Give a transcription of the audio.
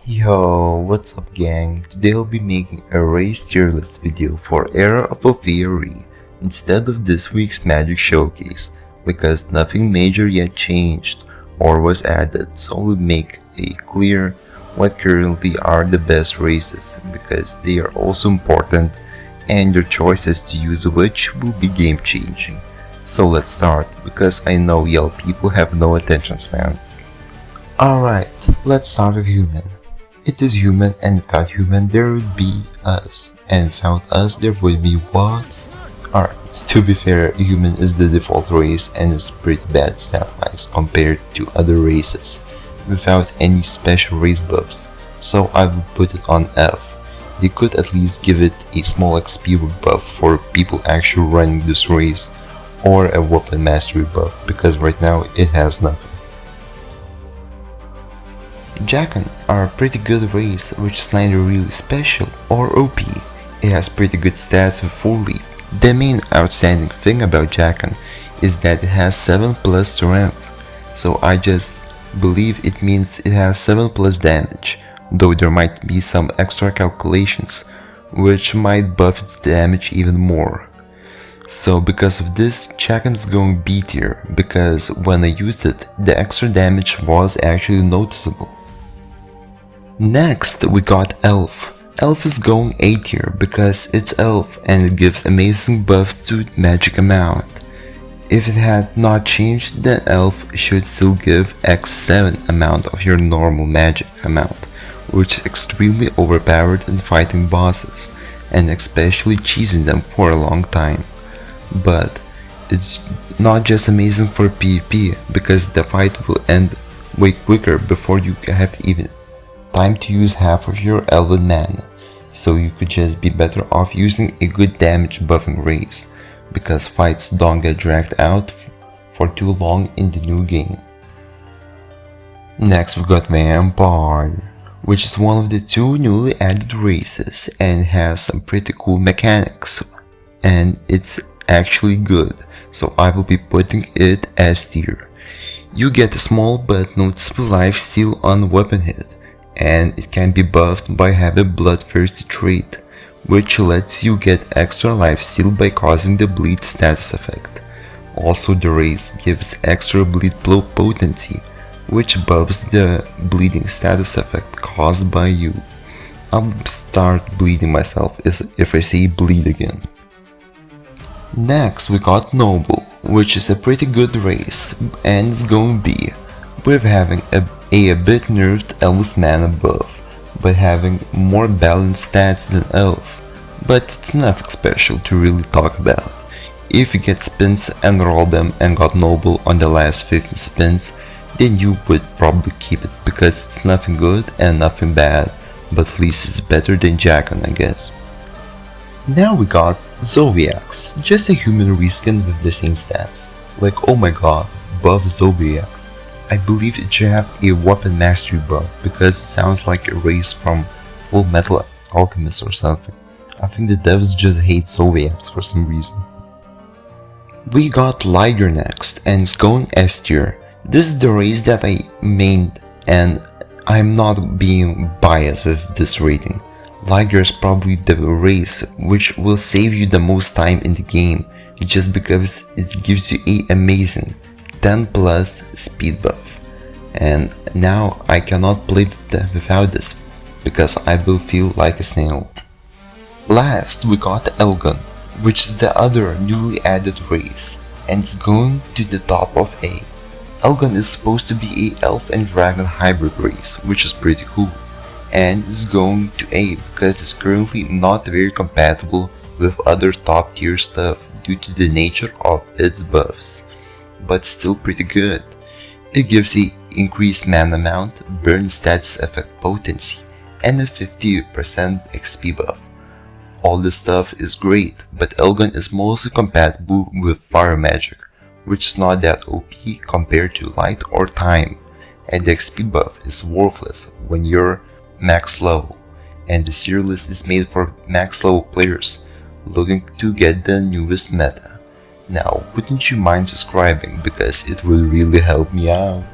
Yo, what's up gang? Today I'll be making a race tier list video for Era of Althea instead of this week's Magic Showcase because nothing major yet changed or was added, so we'll make a clear what currently are the best races because they are also important and your choices to use which will be game changing. So let's start because I know y'all people have no attention span. Alright, let's start with human. It is human, and without human there would be us, and without us there would be what? Alright, to be fair, human is the default race and is pretty bad stat-wise compared to other races, without any special race buffs, so I would put it on F. They could at least give it a small XP buff for people actually running this race, or a weapon mastery buff, because right now it has nothing. Jackan are a pretty good race which is neither really special or OP. It has pretty good stats with 4 leaf. The main outstanding thing about Jackan is that it has 7+ strength, so I just believe it means it has 7+ damage, though there might be some extra calculations which might buff its damage even more. So because of this, Jackan is going B tier because when I used it, the extra damage was actually noticeable. Next we got Elf. Elf is going A tier because it's Elf and it gives amazing buffs to magic amount. If it had not changed, then Elf should still give x7 amount of your normal magic amount, which is extremely overpowered in fighting bosses and especially cheesing them for a long time. But it's not just amazing for PvP because the fight will end way quicker before you have even time to use half of your elven mana, so you could just be better off using a good damage buffing race, because fights don't get dragged out for too long in the new game. Next we got Vampire, which is one of the 2 newly added races and has some pretty cool mechanics, and it's actually good, so I will be putting it as tier. You get a small but noticeable life steal on weapon hit, and it can be buffed by having Bloodthirsty trait, which lets you get extra lifesteal by causing the bleed status effect. Also the race gives extra bleed potency, which buffs the bleeding status effect caused by you. I'll start bleeding myself if I say bleed again. Next we got Noble, which is a pretty good race and is going B, with having a bit nerfed Elf's mana buff, but having more balanced stats than Elf, but it's nothing special to really talk about. If you get spins and roll them and got Noble on the last 15 spins, then you would probably keep it because it's nothing good and nothing bad, but at least it's better than Jackan, I guess. Now we got Zodiacs, just a human reskin with the same stats. Like, oh my god, buff Zodiacs. I believe it should have a weapon mastery buff because it sounds like a race from Full Metal Alchemist or something. I think the devs just hate Zodiacs for some reason. We got Liger next and it's going S tier. This is the race that I mained and I'm not being biased with this rating. Liger is probably the race which will save you the most time in the game just because it gives you a amazing 10+ speed buff, and now I cannot play without this because I will feel like a snail. Last we got Elgon, which is the other newly added race and it's going to the top of A. Elgon is supposed to be a elf and dragon hybrid race, which is pretty cool, and is going to A because it's currently not very compatible with other top tier stuff due to the nature of its buffs, but still pretty good. It gives a increased mana amount, burn status effect potency, and a 50% XP buff. All this stuff is great, but Elgon is mostly compatible with fire magic, which is not that OP compared to light or time, and the XP buff is worthless when you're max level, and the Tierlist is made for max level players looking to get the newest meta. Now, wouldn't you mind subscribing because it will really help me out?